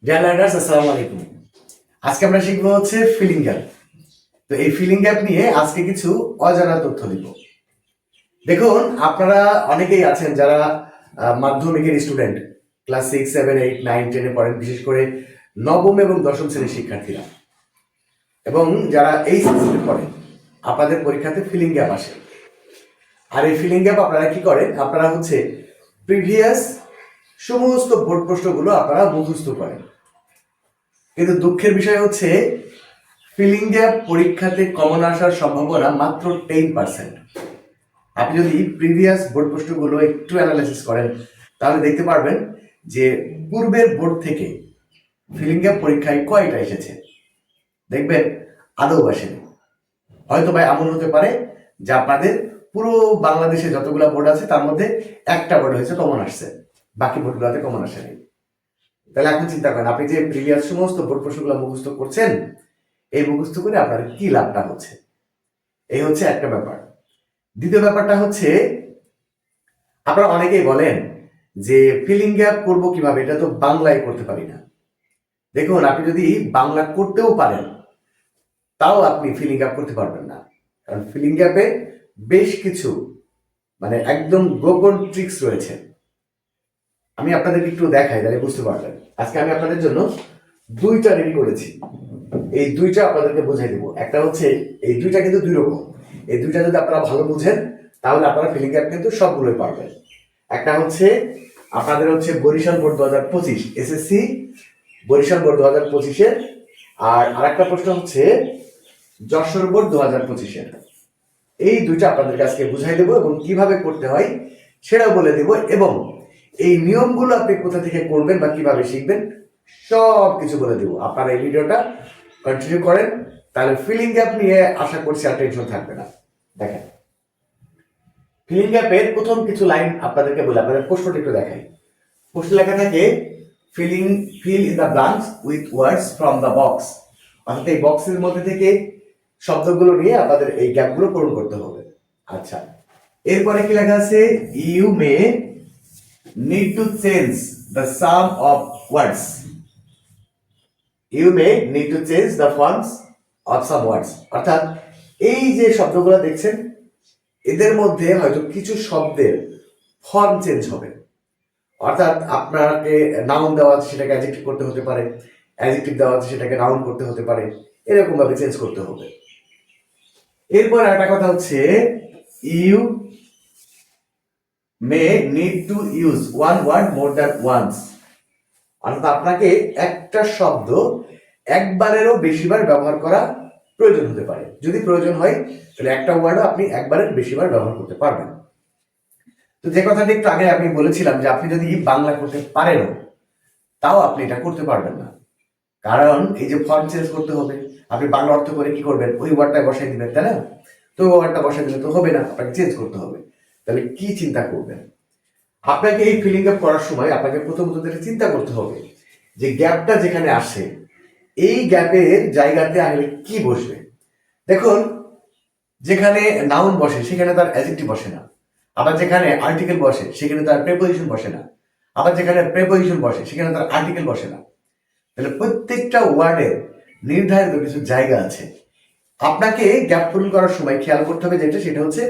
Dear learners, আসসালামু আলাইকুম। আজকে আমরা শিখবো হচ্ছে ফিলিং গ্যাপ। তো এই ফিলিং গ্যাপ নিয়ে আজকে কিছু অজানা তথ্য দিব। দেখুন, আপনারা অনেকেই আছেন যারা মাধ্যমিকের স্টুডেন্ট, ক্লাস 6, 7, 8, 9, 10-এ পড়েন, বিশেষ করে নবম এবং দশম শ্রেণীর শিক্ষার্থীরা, এবং যারা এই সিরিজে পড়েন, আপনাদের পরীক্ষাতে ফিলিং গ্যাপ আসে। আর এই ফিলিং গ্যাপ আপনারা কি করেন? আপনারা হচ্ছে প্রিভিয়াস সমস্ত বোর্ড প্রশ্নগুলো আপনারা মুখস্থ করেন। কিন্তু দুঃখের বিষয় হচ্ছে ফিলিং গ্যাপ পরীক্ষাতে কমন আসার সম্ভাবনা মাত্র 10%। আপনি যদি প্রিভিয়াস বোর্ড প্রশ্নগুলো একটু অ্যানালাইসিস করেন তাহলে দেখতে পারবেন যে পূর্বের বোর্ড থেকে ফিলিং গ্যাপ পরীক্ষায় কয়টা এসেছে, দেখবেন আদৌ আসেনি। হয়তো বা এমন হতে পারে যে আপনাদের পুরো বাংলাদেশে যতগুলো বোর্ড আছে তার মধ্যে একটা বোর্ড হয়েছে কমন আসছে, বাকি বোর্ডগুলোতে কমন আসেনি। তাহলে এখন চিন্তা করেন, আপনি যে প্রিভিয়াস সমস্ত বোর্ড প্রশ্নগুলো মুখস্থ করছেন, এই মুখস্থ করে আপনার কি লাভটা হচ্ছে? এই হচ্ছে একটা ব্যাপার। দ্বিতীয় ব্যাপারটা হচ্ছে, আপনারা অনেকেই বলেন যে ফিলিং গ্যাপ করবো কিভাবে, এটা তো বাংলায় করতে পারি না। দেখুন, আপনি যদি বাংলা করতেও পারেন তাও আপনি ফিলিং গ্যাপ করতে পারবেন না, কারণ ফিলিং গ্যাপে বেশ কিছু একদম গোপন ট্রিক্স রয়েছে। আমি আপনাদেরকে একটু দেখাই, তাহলে বুঝতে পারবেন। আজকে আমি আপনাদের জন্য দুইটা রেডি করেছি, এই দুইটা আপনাদেরকে বোঝাই দেবো। একটা হচ্ছে, এই দুইটা কিন্তু দুই রকম। এই দুইটা যদি আপনারা ভালো বুঝেন তাহলে আপনারা ফিলিং গ্যাপ কিন্তু সবগুলোই পারবেন। একটা হচ্ছে আপনাদের হচ্ছে Barishal board 2025 SSC Barishal board 2025-এর, আর আরেকটা প্রশ্ন হচ্ছে যশোর বোর্ড 2025-এর। এই দুইটা আপনাদের কাছে বুঝাই দেবো এবং কিভাবে করতে হয় সেটাও বলে দেবো, এবং এই নিয়মগুলো আপনি কোথা থেকে করবেন বা কিভাবে শিখবেন সব কিছু বলে দেবো। আপনারা এই ভিডিওটা কন্টিনিউ করেন, তাহলে ফিলিং গ্যাপ নিয়ে আশা করছি আর টেনশন থাকবে না। দেখেন, ফিলিং গ্যাপের প্রথম কিছু লাইন আপনাদেরকে বলে আপনাদের প্রশ্নটি একটু দেখাই। প্রশ্ন লেখা থাকে, fill in the blanks with words from the box. অর্থাৎ এই বক্সের মধ্যে থেকে শব্দগুলো নিয়ে আপনাদের এই গ্যাপগুলো পূরণ করতে হবে। আচ্ছা, এরপরে কি লেখা আছে? You may need to change the some of words. You may need to change the forms of some words. অর্থাৎ এই যে শব্দগুলো দেখছেন, এদের মধ্যে হয়তো কিছু শব্দের ফর্ম চেঞ্জ হবে। অর্থাৎ আপনাকে নাউন দেওয়া আছে, সেটাকে অ্যাডজেক্টিভ করতে হতে পারে, অ্যাডজেক্টিভ দেওয়া আছে, সেটাকে নাউন করতে হতে পারে, এরকম ভাবে চেঞ্জ করতে হবে। এরপর একটা কথা হচ্ছে, you may need to use one word more than once. অর্থাৎ আপনাকে একটা শব্দ একবারেরও বেশিবার ব্যবহার করা প্রয়োজন হতে পারে। যদি প্রয়োজন হয় তাহলে একটা ওয়ার্ডও আপনি একবারের বেশিবার ব্যবহার করতে পারবেন। তো যে কথাটি একটু আগে আমি বলেছিলাম যে আপনি যদি বাংলা করতে পারেনও তাও আপনি এটা করতে পারবেন না, কারণ এই যে ফর্ম চেঞ্জ করতে হবে। আপনি বাংলা অর্থ করে কি করবেন? ওই ওয়ার্ডটা বসাই দিবেন, তাই না? তো ওই ওয়ার্ডটা বসাই দিলে তো হবে না, আপনাকে চেঞ্জ করতে হবে। তাহলে কি চিন্তা করবেন? আপনাকে এই ফিলিং আপ করার সময় আপনাকে প্রথমত যেটা চিন্তা করতে হবে যে গ্যাপটা যেখানে আসে, এই গ্যাপের জায়গাতে আসলে কি বসবে। দেখুন, যেখানে নাউন বসে সেখানে তার অ্যাডজেক্টিভ বসে না, আবার যেখানে আর্টিকেল বসে সেখানে তার প্রেপোজিশন বসে না, আবার যেখানে প্রেপোজিশন বসে সেখানে তার আর্টিকেল বসে না। তাহলে প্রত্যেকটা ওয়ার্ডের নির্ধারিত কিছু জায়গা আছে। আপনাকে গ্যাপ পূরণ করার সময় খেয়াল করতে হবে যেটা, সেটা হচ্ছে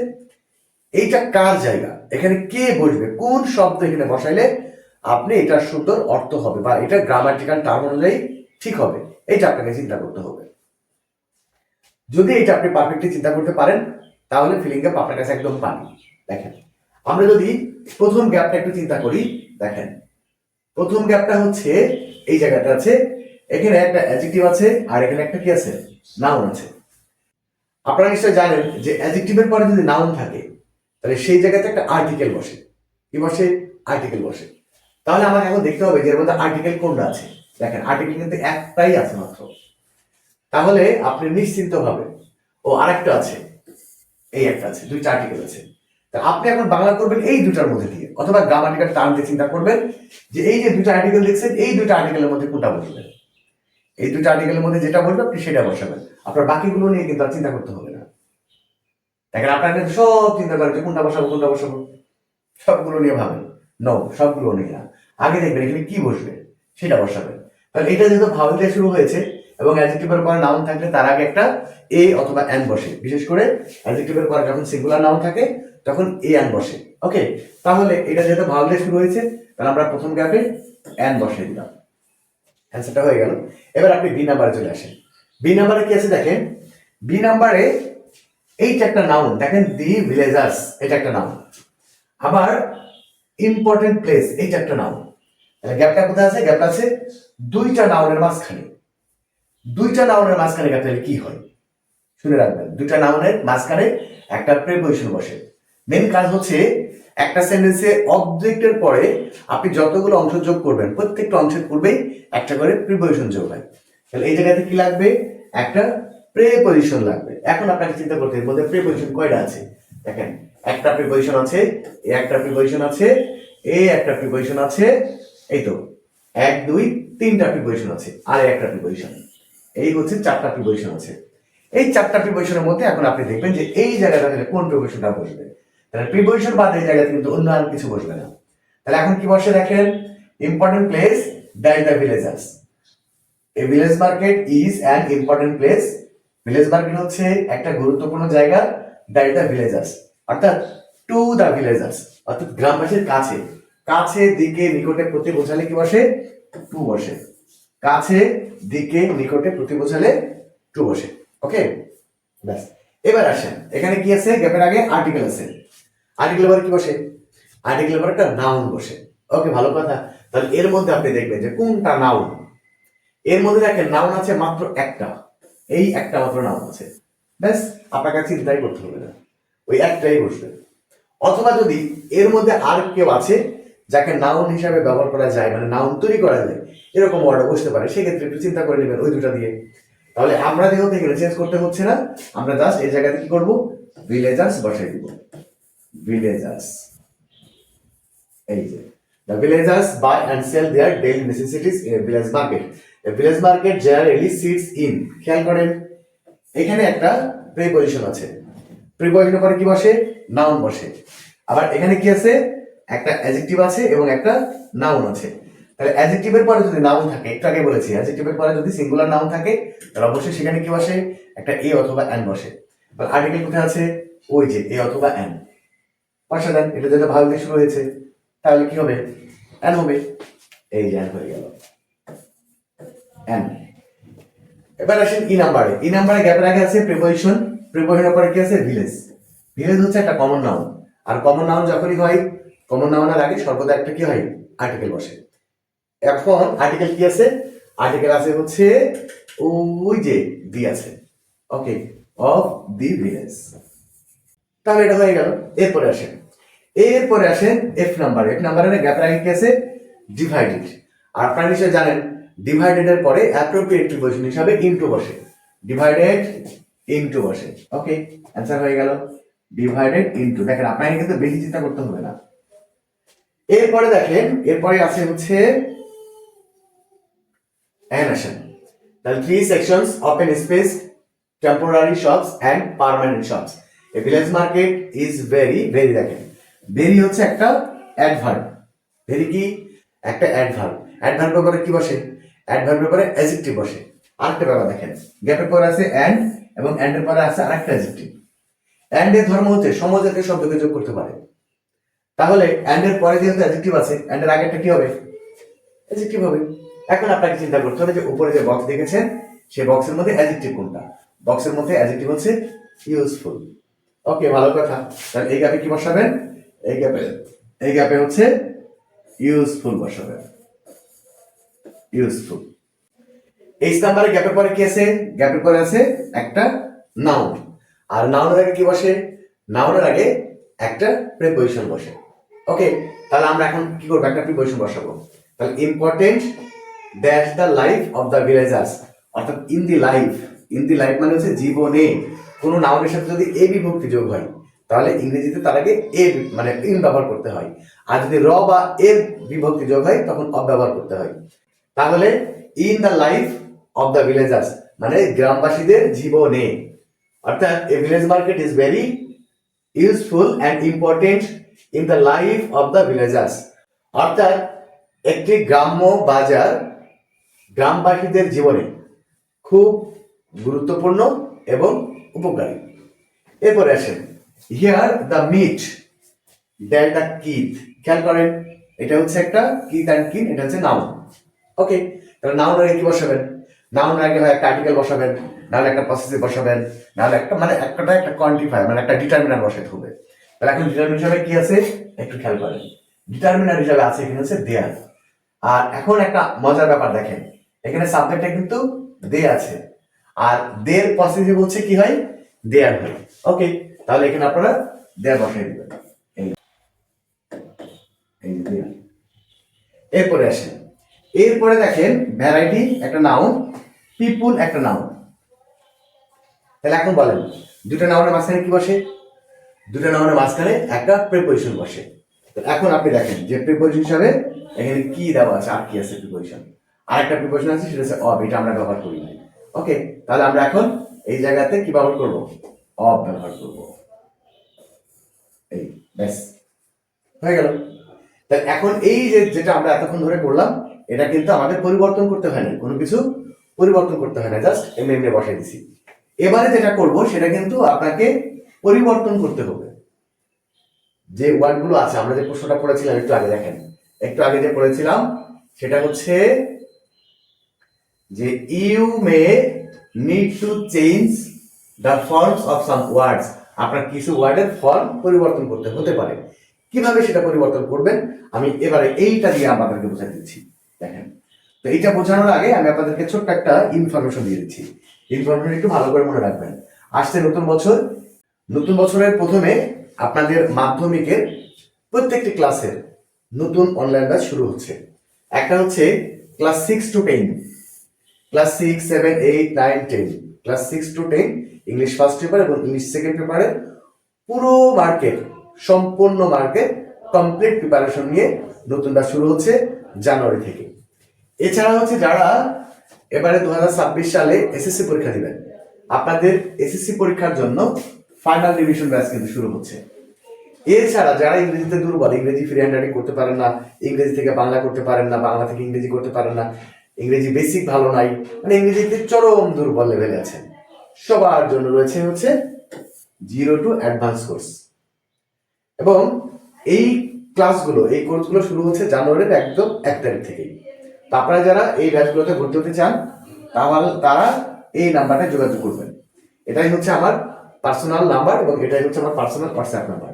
এইটা কার জায়গা, এখানে কে বসবে, কোন শব্দ এখানে বসাইলে আপনি এটার সুন্দর অর্থ হবে বা এটা গ্রামাটিক্যাল টার্ম অনুযায়ী ঠিক হবে, এটা আপনাকে চিন্তা করতে হবে। যদি এটা আপনি পারফেক্টলি চিন্তা করতে পারেন তাহলে ফিলিং গ্যাপ আপনার কাছে একদম পানি। দেখেন, আমরা যদি প্রথম গ্যাপটা একটু চিন্তা করি, দেখেন প্রথম গ্যাপটা হচ্ছে এই জায়গাটা আছে, এখানে একটা অ্যাডজেক্টিভ আছে আর এখানে একটা কি আছে? নাউন আছে। আপনারা নিশ্চয় জানেন যে অ্যাডজেক্টিভের পরে যদি নাউন থাকে তাহলে সেই জায়গাতে একটা আর্টিকেল বসে। কি বসে? আর্টিকেল বসে। তাহলে আমাকে এখন দেখতে হবে যে এর মধ্যে আর্টিকেল কোনটা আছে। দেখেন, আর্টিকেল কিন্তু একটাই আছে মাত্র। তাহলে আপনি নিশ্চিন্ত ভাবে, ও আরেকটা আছে, এই একটা আছে, দুইটা আর্টিকেল আছে। তা আপনি এখন বাংলা করবেন এই দুটার মধ্যে দিয়ে, অথবা গ্রামাটিক্যাল টার্ম দিয়ে চিন্তা করবেন যে এই যে দুটা আর্টিকেল দেখছেন, এই দুটা আর্টিকেলের মধ্যে কোনটা বসবে। এই দুটা আর্টিকেলের মধ্যে যেটা বলবে আপনি সেটা বসাবেন। আপনার বাকিগুলো নিয়ে কিন্তু আর চিন্তা করতে হবে না। দেখেন, আপনার কিন্তু সব চিন্তা করেন যে কোনটা বসাবো কোনটা বসাবো, সবগুলো নিয়ে ভাবেন। নো, সবগুলো নিয়ে না, আগে দেখবেন এখানে কি বসবে সেটা বসাবেন। তাহলে এটা যেহেতু ভাওয়েল দিয়ে শুরু হয়েছে এবং অ্যাডজেক্টিভের পরে নাউন থাকলে তার আগে একটা এ অথবা অ্যান বসে, বিশেষ করে অ্যাডজেক্টিভের পরে যখন সিঙ্গুলার নাউন থাকে তখন এ অ্যান বসে। ওকে, তাহলে এটা যেহেতু ভাওয়েল দিয়ে শুরু হয়েছে তাহলে আমরা প্রথম গ্যাপে অ্যান বসিয়ে দিলাম, অ্যান্সারটা হয়ে গেল। এবার আপনি বি নাম্বারে চলে আসেন। বি নাম্বারে কি আছে দেখেন, বি নাম্বারে এইটা একটা নাউন, দেখেন দি ভিলেজার্স এটা একটা নাউন, আবার ইম্পর্টেন্ট প্লেস এইটা একটা নাউন। গ্যাপটা কোথায় আছে? গ্যাপটা আছে দুইটা নাউনের মাঝখানে। দুইটা নাউনের মাঝখানে গ্যাপ থাকলে কি হয় শুনে রাখবেন, দুইটা নাউনের মাঝখানে একটা প্রিপোজিশন বসে। মেন কাজ হচ্ছে একটা সেন্টেন্সে অবজেক্টের পরে আপনি যতগুলো অংশ যোগ করবেন প্রত্যেকটা অংশের পূর্বেই একটা করে প্রিপোজিশন যোগ হয়। তাহলে এই জায়গাতে কি লাগবে? একটা প্রিপোজিশন লাগবে। এখন আপনাকে চিন্তা করতে হবে বলতে প্রিপোজিশন কয়টা আছে। দেখেন একটা প্রিপোজিশন আছে, এ একটা প্রিপোজিশন আছে, এ একটা প্রিপোজিশন আছে, এই তো 1 2 3টা প্রিপোজিশন আছে, আর একটা প্রিপোজিশন, এই হচ্ছে 4টা প্রিপোজিশন আছে। এই 4টা প্রিপোজিশনের মধ্যে এখন আপনি দেখবেন যে এই জায়গাটা তাহলে কোন প্রিপোজিশনটা বসবে। তাহলে প্রিপোজিশন বাদে এই জায়গাতে কিন্তু অন্য আর কিছু বসবে না। তাহলে এখন কি বসে দেখেন, important place that the villagers. A village market is an important place. Village market হচ্ছে একটা গুরুত্বপূর্ণ জায়গা, দ্যাট দ্য ভিলেজার্স অর্থাৎ টু দ্য ভিলেজার্স অর্থাৎ গ্রামবাসীর কাছে। কাছে দিকে নিকটে প্রতি বোঝালে কি বসে? টু বসে। কাছে দিকে নিকটে প্রতি বোঝালে টু বসে। ওকে, ব্যাস। এবার আসেন, এখানে কি আছে? গ্যাপের আগে আর্টিকেল আছে। আর্টিকেলের পরে কি বসে? আর্টিকেলের পরে একটা নাউন বসে। ওকে, ভালো কথা। তাহলে এর মধ্যে আপনি দেখবেন যে কোনটা নাউন। এর মধ্যে দেখেন নাউন আছে মাত্র একটা, এই একটা মাত্র নাউন আছে, ব্যাস। আপনাকে চিন্তাই করতে হবে না, ওই একটাই বসবে। অথবা যদি এর মধ্যে আর কেউ আছে যাকে নাউন হিসাবে ব্যবহার করা যায়, মানে নাউন তৈরি করা যায়, এরকম ওয়ার্ড বসতে পারে, সেক্ষেত্রে একটু চিন্তা করে নেবেন ওই দুটা দিয়ে। তাহলে আমরা যেহেতু এখানে চেঞ্জ করতে হচ্ছে না, আমরা জাস্ট এই জায়গাতে কি করব? ভিলেজার্স বসাই দিব। ভিলেজার্স, এই যে the villagers buy and sell their daily necessities in a village market. A village market generally sits in, খেয়াল করেন এখানে একটা প্রিপোজিশন আছে, প্রিপোজিশনের পরে কি বসে? নাউন বসে। আবার এখানে কি আছে? একটা অ্যাডজেক্টিভ আছে এবং একটা নাউন আছে। তাহলে অ্যাডজেক্টিভের পরে যদি নাউন থাকে, একটু আগে বলেছি অ্যাডজেক্টিভের পরে যদি সিঙ্গুলার নাউন থাকে তাহলে অবশ্যই সেখানে কি বসে? একটা এ অথবা অ্যান বসে। তাহলে আর্টিকেল কোথায় আছে? ওই যে এ অথবা অ্যান বসা দেন। এটা যেটা ভালো দিয়ে শুরু হয়েছে তাহলে কি হবে? অ্যান হবে। এই যে অ্যান হয়ে গেল, অ্যান। এবার আসেন ই নাম্বারে। ই নাম্বারে গ্যাপের আগে আছে প্রিপোজিশন, প্রিপোজিশনের পরে কি আছে? ভিলেজ। ভিলেজ হচ্ছে একটা কমন নাউন, আর কমন নাউন যখনই হয়, কমন নাউনের আগে সর্বদা একটা কি হয়? আর্টিকেল বসে। এখন আর্টিকেল কি আছে? আর্টিকেল আছে হচ্ছে ওই যে দি আছে, ওকে, অফ দি ভিলেজ। তাহলে এটা হয়ে গেল। এরপরে আসেন, এরপরে আসেন এফ নাম্বার। এফ নাম্বারের গ্যাপের আগে কি আছে? ডিভাইডেড। আর আপনারা নিশ্চয়ই জানেন ডিভাইডেড এর পরে অ্যাপ্রোপ্রিয়েট প্রিপোজিশন হিসাবে ইনটু বসে, ডিভাইডেড ইনটু বসে। ওকে, অ্যান্সার হয়ে গেল ডিভাইডেড ইনটু। দেখেন আপনাকে কিন্তু বেশি চিন্তা করতে হবে না। এরপরে দেখেন, এরপরে আছে হচ্ছে অ্যানিমেশন। তাহলে 3 sections: open space, temporary shops and permanent shops. A village market is very দেখেন very হচ্ছে একটা অ্যাডভার্ব। ভেরি কি? একটা অ্যাডভার্ব। অ্যাডভার্বের পরে কি বসে? অ্যাডভার্বের পরে অ্যাডজেক্টিভ বসে। আরেকটা ব্যাপার দেখেন, গ্যাপের পরে আছে অ্যান্ড এবং অ্যান্ডের পরে আছে আরেকটা অ্যাডজেক্টিভ। অ্যান্ড এর ধর্ম হচ্ছে সমজাতীয় শব্দকে যোগ করতে পারে। তাহলে অ্যান্ড এর পরে যেহেতু অ্যাডজেক্টিভ আছে, অ্যান্ড এর আগেরটা কি হবে? অ্যাডজেক্টিভ হবে। এখন আপনাকে চিন্তা করতে হবে যে উপরে যে বক্স দেখেছেন সেই বক্সের মধ্যে অ্যাডজেক্টিভ কোনটা? বক্সের মধ্যে অ্যাডজেক্টিভ হচ্ছে ইউজফুল। ওকে, ভালো কথা। তাহলে এই গ্যাপে কি বসাবেন? এই গ্যাপে হচ্ছে ইউজফুল বসাবেন, ইউজফুল। এইচ নাম্বারে গ্যাপের পরে কি আছে? গ্যাপের পরে আছে একটা নাউন। আর নাউনের আগে কি বসে? নাউনের আগে একটা প্রিপোজিশন বসে। ওকে, তাহলে আমরা এখন কি করবো? একটা প্রিপোজিশন বসাবো। তাহলে important that the life of the villagers, অর্থাৎ in the life. In the life মানে হচ্ছে জীবনে। কোনো নাউনের সাথে যদি এ বিভক্তি যোগ হয় তাহলে ইংরেজিতে তার আগে এ মানে ইন ব্যবহার করতে হয়, আর যদি র বা এর বিভক্তি যোগ হয় তখন অফ ব্যবহার করতে হয়। তাহলে in the life of the villagers মানে গ্রামবাসীদের জীবনে, অর্থাৎ a village market is very useful and important in the life of the villagers, অর্থাৎ একটি গ্রাম্য বাজার গ্রামবাসীদের জীবনে খুব গুরুত্বপূর্ণ এবং উপকারী। এরপরে আসেন, here the meet that the kith. খেয়াল করেন, এটা হচ্ছে একটা কিথ অ্যান্ড কিন, এটা হচ্ছে নাউন। ওকে, তাহলে নাউন আগে কি বসাবেন? নাউন আগে হয় একটা আর্টিকেল বসাবেন, নাহলে একটা পসেসিভ বসাবেন, নাহলে একটা মানে একটা কোয়ান্টিফায়ার মানে একটা ডিটারমিনার বসাতে হবে। তাহলে এখন ডিটারমিনার হিসাবে কি আছে একটু খেয়াল করেন। ডিটারমিনার হিসাবে আছে এখানে হচ্ছে দেয়ার। আর এখন একটা মজার ব্যাপার দেখেন, এখানে সাবজেক্টটা কিন্তু দে আছে, আর দের পসেসিভ হচ্ছে কি হয়? দেয়ার হয়। ওকে, তাহলে এখানে আপনারা দেয়ার বসাই দিবেন। এরপরে আসেন, এরপরে দেখেন ভ্যারাইটি একটা নাউন, পিপুল একটা নাউন। তাহলে এখন বলেন দুটো নাউনের মাঝখানে কি বসে? দুটো নাউনের মাঝখানে একটা প্রিপোজিশন বসে। এখন আপনি দেখেন যে প্রিপোজিশন হিসাবে এখানে কি দেওয়া আছে, আর কি আছে প্রিপোজিশন, আর একটা প্রিপোজিশন আছে সেটা হচ্ছে অব, এটা আমরা ব্যবহার করি না। ওকে, তাহলে আমরা এখন এই জায়গাতে কি ব্যবহার করব? অব ব্যবহার করব। এই ব্যাস হয়ে গেল। তাহলে এখন এই যে যেটা আমরা এতক্ষণ ধরে করলাম, এটা কিন্তু আমাদের পরিবর্তন করতে হয় না, কোনো কিছু পরিবর্তন করতে হয় না, জাস্ট এমনি এমনি বসাই দিছি। এবারে যেটা করব সেটা কিন্তু আপনাকে পরিবর্তন করতে হবে। যে ওয়ার্ডগুলো আছে, আমরা যে প্রশ্নটা পড়েছিলাম একটু আগে, দেখেন একটু আগে যে পড়েছিলাম সেটা হচ্ছে যে you may need to change the forms of some words. আপনার কিছু ওয়ার্ডের ফর্ম পরিবর্তন করতে হতে পারে। কিভাবে সেটা পরিবর্তন করবেন আমি এবারে এইটা দিয়ে আপনাদেরকে বোঝাই দিচ্ছি। দেখেন, তো এইটা বোঝানোর আগে আমি আপনাদেরকে ছোট্ট একটা ইনফরমেশন দিয়ে দিচ্ছি। ইনফরমেশন একটু ভালো করে মনে রাখবেন। আসছে নতুন বছর, নতুন বছরের প্রথমে আপনাদের মাধ্যমিকের প্রত্যেকটি ক্লাসের নতুন অনলাইন ব্যাচ শুরু হচ্ছে। একটা হচ্ছে class 6 to 10, class 6, 7, 8, 9, 10, class 6 to 10 English first paper এবং ইংলিশ সেকেন্ড পেপারের পুরো মার্কেট, সম্পূর্ণ মার্কেট কমপ্লিট প্রিপারেশন নিয়ে নতুন ব্যাচ শুরু হচ্ছে জানুয়ারি থেকে। এছাড়া হচ্ছে যারা এবারে 2026 সালে এসএসসি পরীক্ষা দিবেন, আপনাদের এসএসসি পরীক্ষার জন্য ফাইনাল রিভিশন ব্যাচ কিন্তু শুরু হচ্ছে। এছাড়া যারা ইংরেজিতে দুর্বল, ইংরেজি ফ্রি হ্যান্ড করতে পারেন না, ইংরেজি থেকে বাংলা করতে পারেন না, বাংলা থেকে ইংরেজি করতে পারেন না, ইংরেজি বেসিক ভালো নাই, মানে ইংরেজিতে চরম দুর্বল লেভেলে আছেন, সবার জন্য রয়েছে হচ্ছে 0 to অ্যাডভান্স কোর্স। এবং এই ক্লাসগুলো, এই কোর্সগুলো শুরু হচ্ছে জানুয়ারির একদম 1 তারিখ থেকেই। তো আপনারা যারা এই ব্যাচগুলোতে ভর্তি হতে চান তাহলে তারা এই নাম্বারে যোগাযোগ করবেন। এটাই হচ্ছে আমার পার্সোনাল নাম্বার এবং এটাই হচ্ছে আমার পার্সোনাল হোয়াটসঅ্যাপ নাম্বার।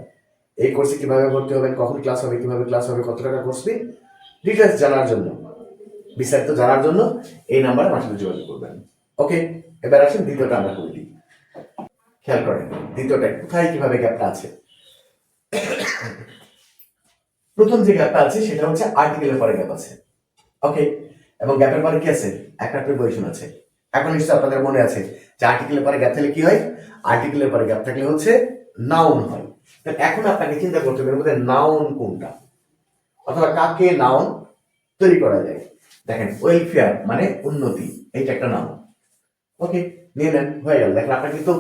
এই কোর্সে কিভাবে ভর্তি হবেন, কখন ক্লাস হবে, কিভাবে ক্লাস হবে, কত টাকা কোর্স ফি, ডিটেলস জানার জন্য, বিস্তারিত জানার জন্য এই নাম্বারে আমার সাথে যোগাযোগ করবেন। ওকে, এবার আসেন দ্বিতীয়টা আমরা করে দিই। খেয়াল করেন দ্বিতীয়টা কোথায় কিভাবে গ্যাপটা আছে। প্রথম যে গ্যাপটা আছে সেটা হচ্ছে আর্টিকেলের পরে গ্যাপ আছে। ওকে, এবং গ্যাপের পরে কি আছে? একটা প্রিপোজিশন আছে। এখন নিশ্চয়ই আপনাদের মনে আছে যে আর্টিকেলের পরে গ্যাপ থাকলে কি হয়? আর্টিকেলের পরে গ্যাপ থাকলে হচ্ছে নাউন হয়। এখন আপনাকে চিন্তা করতে হবে মধ্যে নাউন কোনটা, অথবা কাকে নাউন তৈরি করা যায়। দেখেন ওয়েলফেয়ার মানে উন্নতি, এইটা একটা নাউন। ওকে, নিয়ে নেন, হয়ে গেল। দেখেন আপনার কিন্তু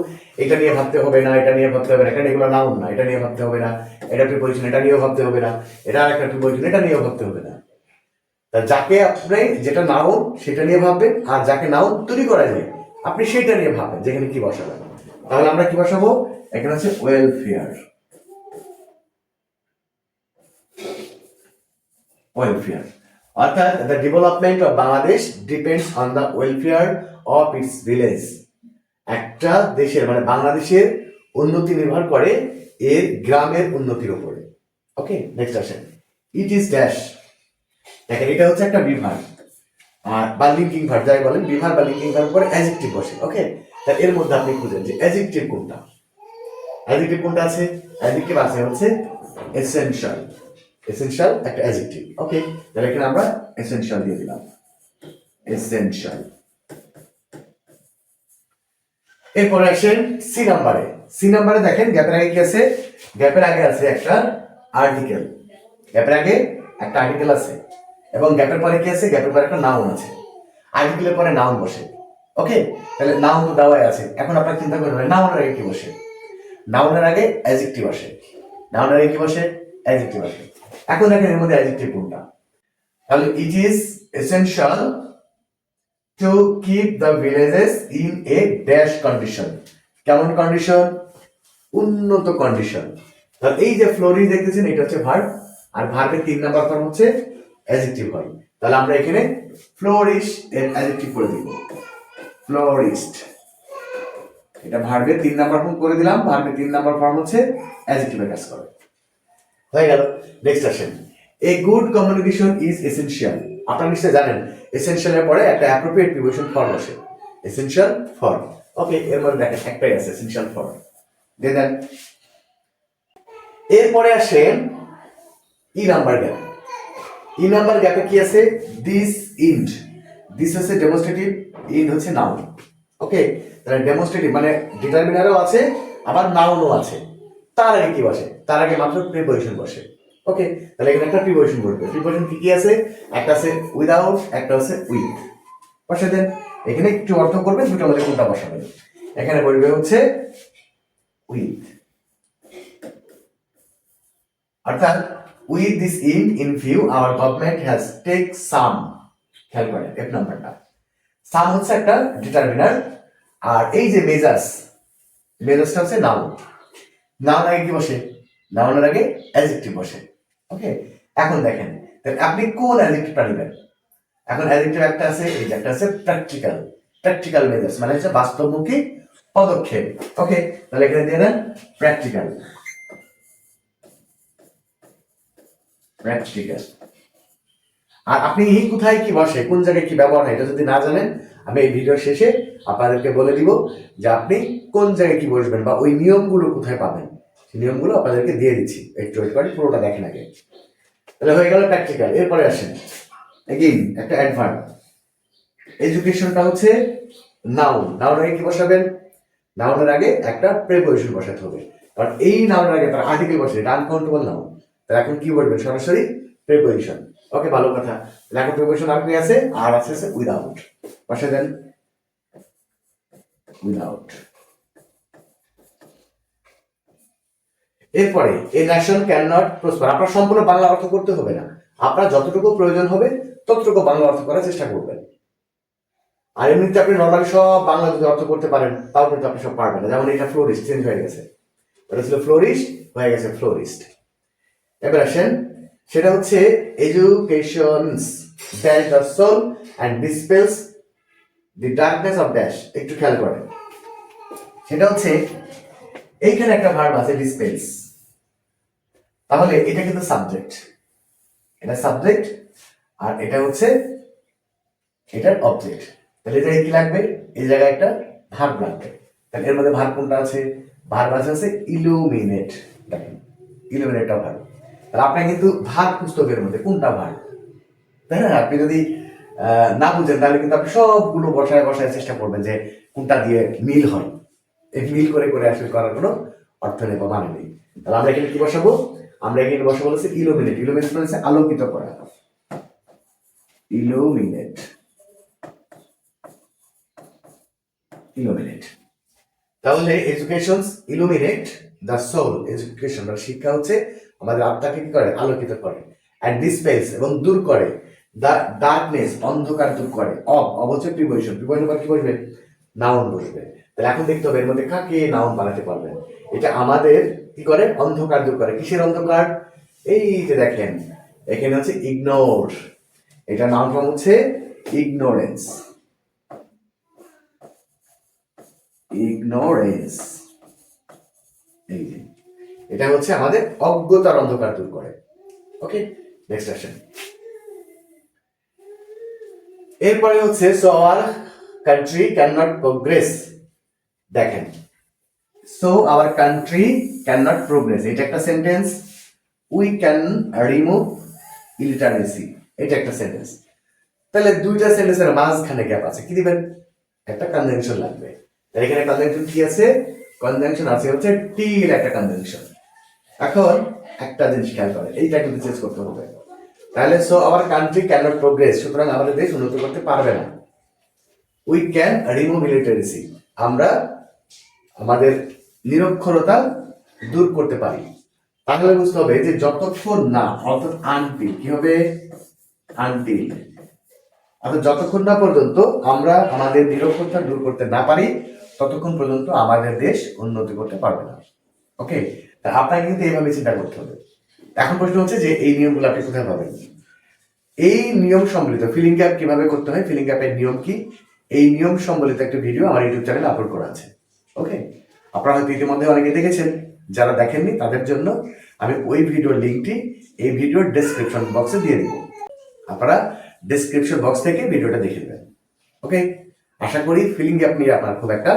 এটা নিয়ে ভাবতে হবে না, এটা নিয়ে ভাবতে হবে না, কারণ এগুলো নাউন না, এটা নিয়ে ভাবতে হবে না, এটা প্রিপোজিশন, এটা নিয়েও ভাবতে হবে না, এটা একটা প্রিপোজিশন, এটা নিয়েও ভাবতে হবে না। তা যাকে আপনি যেটা নাউন সেটা নিয়ে ভাববেন, আর যাকে নাউন তৈরি করা যায় আপনি সেটা নিয়ে ভাববেন যেখানে কি বসাবেন। তাহলে আমরা কি বসাবো? এখানে আছে ওয়েলফেয়ার। ওয়েলফেয়ার অর্থাৎ the development of Bangladesh depends on the welfare of its village. একটা দেশের মানে বাংলাদেশের উন্নতি নির্ভর করে এর গ্রামের উন্নতির উপরে। ওকে, নেক্সট আসেন, ইট ইজ ড্যাশ। দেখেন এটা হচ্ছে একটা বিভাগ আর বা লিঙ্কিং ভার্ব যাই বলেন, বিভাগ বা লিঙ্কিং ভার্ব পরে অ্যাডজেক্টিভ বসে। ওকে, তাহলে এর মধ্যে আপনি খুঁজেন যে অ্যাডজেক্টিভ কোনটা। অ্যাডজেক্টিভ কোনটা আছে? অ্যাডজেক্টিভ আছে হচ্ছে এসেনশিয়াল। এসেনশিয়াল একটা অ্যাডজেক্টিভ। ওকে, তাহলে এখানে আমরা এসেনশিয়াল দিয়ে দিলাম, এসেনশিয়াল। এরপরে আসেন সি নাম্বারে। সি নাম্বারে দেখেন গ্যাপের আগে কি আছে? গ্যাপের আগে আছে একটা আর্টিকেল। গ্যাপের আগে একটা আর্টিকেল আছে এবং গ্যাপের পরে কি আছে? গ্যাপের পরে একটা নাউন আছে। আর্টিকেলের পরে নাউন বসে। ওকে, তাহলে নাউন তো দেওয়াই আছে। এখন আপনারা চিন্তা করবেন নাউনের আগে কি বসে? নাউনের আগে অ্যাডজেক্টিভ আসে। নাউনের আগে কি বসে? অ্যাডজেক্টিভ আসে। এখন দেখেন এর মধ্যে অ্যাডজেক্টিভ কোনটা? তাহলে it is essential to keep the villages in a dash condition. কেমন কন্ডিশন? উন্নত কন্ডিশন। তাহলে এই যে ফ্লোরিশ দেখতেছেন এটা হচ্ছে ভার্ব, আর ভার্বের 3 নাম্বার ফর্ম হচ্ছে অ্যাডজেক্টিভ হয়। তাহলে আমরা এখানে ফ্লোরিশ এর অ্যাডজেক্টিভ করে দিব, ফ্লোরিস্ট। এটা ভার্বের 3 নাম্বার ফর্ম করে দিলাম, ভার্বের 3 নাম্বার ফর্ম হচ্ছে অ্যাডজেক্টিভের কাজ করে। হয়ে গেল। নেক্সট আসেন, a good communication is essential. আপনারা নিশ্চয়ই জানেন এসেনশিয়ালের পরে একটা অ্যাপ্রোপ্রিয়েট প্রিপোজিশন ফর্ম আসে, এসেনশিয়াল ফর্ম। ওকে, এর মধ্যে দেখেন একটাই আছে এসেনশিয়াল ফর্ম, দিয়ে দেন। এরপরে আসেন E number gap. E number গ্যাপে কি আছে? This end. দিস হচ্ছে ডেমনস্ট্রেটিভ, ইন্ড হচ্ছে নাউন। ওকে, তাহলে ডেমনস্ট্রেটিভ মানে ডিটারমিনারও আছে আবার নাউনও আছে। তার আগে কি বসে? তার আগে মাত্র প্রিপোজিশন বসে। ওকে, তাহলে এখানে একটা প্রিপোজিশন বসবে। প্রিপোজিশন কি কি আছে? একটা আছে উইদাউট, একটা আছে উইথ। বসে দেন। এখানে একটু অর্থ করবে, দুটোর মধ্যে কোনটা বসাবেন। এখানে বলবে হচ্ছে উইথ, অর্থাৎ with this in view our government has take some. খেয়াল করেন এক নাম্বারটা, সাম হচ্ছে একটা ডিটারমিনার, আর এই যে মেজার্স, মেজার্সটা হচ্ছে নাউন। নাউন আগে কি বসে? নাউনের আগে অ্যাডজেক্টিভ বসে। ওকে, এখন দেখেন আপনি কোন অ্যাডজেক্টিভটা নেবেন। এখন অ্যাডজেক্টিভ একটা আছে, এই যে একটা আছে প্র্যাকটিক্যাল। প্র্যাকটিক্যাল মেজার্স মানে হচ্ছে বাস্তবমুখী পদক্ষেপ। ওকে, তাহলে এখানে দিয়ে দেন প্র্যাকটিক্যাল, প্র্যাকটিক্যাল। আর আপনি কোথায় কি বসে, কোন জায়গায় কি ব্যবহার হয়, এটা যদি না জানেন আমি এই ভিডিও শেষে আপনাদেরকে বলে দিব যে আপনি কোন জায়গায় কি বসবেন বা ওই নিয়মগুলো কোথায় পাবেন। সেই নিয়মগুলো আপনাদেরকে দিয়ে দিচ্ছি, একটু ওয়েট করেন, পুরোটা দেখেন আগে। তাহলে হয়ে গেল প্র্যাকটিক্যাল। এরপরে আসেন এগেইন একটা অ্যাডভার্ব। এডুকেশনটা হচ্ছে নাউন। নাউন আগে কি বসাবেন? নাউনের আগে একটা প্রিপোজিশন বসাতে হবে, কারণ এই নাউনের আগে তার আর্টিকেল বসে, এটা আনকাউন্টেবল নাউন। তাহলে এখন কি বলবেন? সরাসরি প্রিপোজিশন। ওকে, ভালো কথা। তাহলে এখন প্রিপোজিশন আর কি আছে? আর আছে উইদাউট। বসে দেন উইদাউট। এরপরে এ ন্যাশন ক্যান নট প্রসপার। আপনার সম্পূর্ণ বাংলা অর্থ করতে হবে না, আপনার যতটুকু প্রয়োজন হবে ততটুকু বাংলা অর্থ করার চেষ্টা করবেন। আর এমনিতে আপনি নর্মালি সব বাংলা যদি অর্থ করতে পারেন তাও কিন্তু আপনি সব পারবেন না। যেমন এটা ফ্লোরিস্ট চেঞ্জ হয়ে গেছে, এটা ছিল ফ্লোরিস্ট হয়ে গেছে ফ্লোরিস্ট। এবার আসেন, সেটা হচ্ছে educations dash the soul and dispels the darkness of dash. একটু খেয়াল করেন, সেটা হচ্ছে এইখানে একটা ভার্ব আছে ডিসপেলস, তাহলে এটা কিন্তু সাবজেক্ট, এটা সাবজেক্ট আর এটা হচ্ছে এটার অবজেক্ট। তাহলে এটা কি লাগবে? এই জায়গায় একটা ভার্ব লাগবে। তাহলে এর মধ্যে ভার্ব কোনটা আছে? ভার্ব আছে ইলুমিনেট। দেখেন ইলুমিনেটটা ভার্ব। তাহলে আপনার কিন্তু ভার্ব পুস্তকের মধ্যে কোনটা ভার্ব, তাই না? আপনি যদি না বুঝেন তাহলে কিন্তু আপনি সবগুলো বসায় বসায় চেষ্টা করবেন যে কোনটা দিয়ে মিল হয়। এই মিল করে করে আসলে করার কোনো অর্থ নেই বা মানে নেই। তাহলে আমরা এখানে কি বসাবো? আমরা এখানে বসাবো হচ্ছে ইলুমিনেট। ইলুমিনেট মানে হচ্ছে আলোকিত করা, ইলুমিনেট, ইলুমিনেট। তাহলে education illuminate the soul. Education মানে শিক্ষা হচ্ছে আমাদের আত্মাকে কি করে? আলোকিত করে। অ্যান্ড ডিসপেলস এবং দূর করে, দ্য ডার্কনেস অন্ধকার দূর করে। অব হচ্ছে প্রিপোজিশন। প্রিপোজিশন কি বসবে? নাউন বসবে। তাহলে এখন দেখতে হবে এর মধ্যে কাকে নাউন বানাতে পারবেন। এটা আমাদের কি করে? অন্ধকার দূর করে। কিসের অন্ধকার? এই যে দেখেন এখানে হচ্ছে ইগনোর, এটা নাউন ফর্ম হচ্ছে ইগনোরেন্স, ইগনোরেন্স। এই যে এটা হচ্ছে আমাদের অজ্ঞতার অন্ধকার দূর করে। ওকে, নেক্সট আসেন। এরপরে হচ্ছে so our country can not progress. দেখেন so our country can not progress, এটা একটা sentence. We can remove illiteracy, এটা একটা সেন্টেন্স। তাহলে দুইটা সেন্টেন্সের মাঝখানে গ্যাপ আছে, কি দিবেন? একটা কনজাংশন লাগবে। এখানে কনজাংশন কি আছে? কনজাংশন আছে হচ্ছে টিল একটা কনজাংশন। এখন একটা জিনিস খেয়াল করে, এইটা কিন্তু চেঞ্জ করতে হবে। তাহলে so our country can not progress, সুতরাং আমাদের দেশ উন্নতি করতে পারবে না। উই ক্যান রিমুভ ইলিটারেসি, আমরা আমাদের নিরক্ষরতা দূর করতে পারি। তাহলে বুঝতে হবে যে যতক্ষণ না, অর্থাৎ আনটিল, কি হবে? আনটিল, যতক্ষণ না পর্যন্ত আমরা আমাদের নিরক্ষরতা দূর করতে না পারি ততক্ষণ পর্যন্ত আমাদের দেশ উন্নতি করতে পারবে না। ওকে, তা আপনাকে কিন্তু এইভাবে চিন্তা করতে হবে। এখন প্রশ্ন হচ্ছে যে এই নিয়মগুলো আপনি কোথায় পাবেন? এই নিয়ম সম্বলিত ফিলিং গ্যাপ কিভাবে করতে হয়, ফিলিং গ্যাপের নিয়ম কি, এই নিয়ম সম্বলিত একটা ভিডিও আমার ইউটিউব চ্যানেলে আপলোড করা আছে। ওকে, আপনারা হয়তো ইতিমধ্যে অনেকে দেখেছেন, যারা দেখেননি তাদের জন্য আমি ওই ভিডিওর লিঙ্কটি এই ভিডিওর ডেসক্রিপশন বক্সে দিয়ে দিব। আপনারা ডেসক্রিপশন বক্স থেকে ভিডিওটা দেখে নেবেন। ওকে, আশা করি ফিলিং গ্যাপ নিয়ে আপনার খুব একটা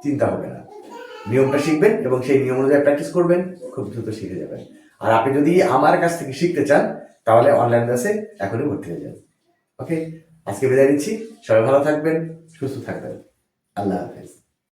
চিন্তা হবে না। নিয়মটা শিখবেন এবং সেই নিয়ম অনুযায়ী প্র্যাকটিস করবেন, খুব দ্রুত শিখে যাবেন। আর আপনি যদি আমার কাছ থেকে শিখতে চান তাহলে অনলাইন ক্লাসে এখনই ভর্তি হয়ে যান। ওকে, আজকে বিদায় নিচ্ছি। সবাই ভালো থাকবেন, সুস্থ থাকবেন। আল্লাহ হাফেজ।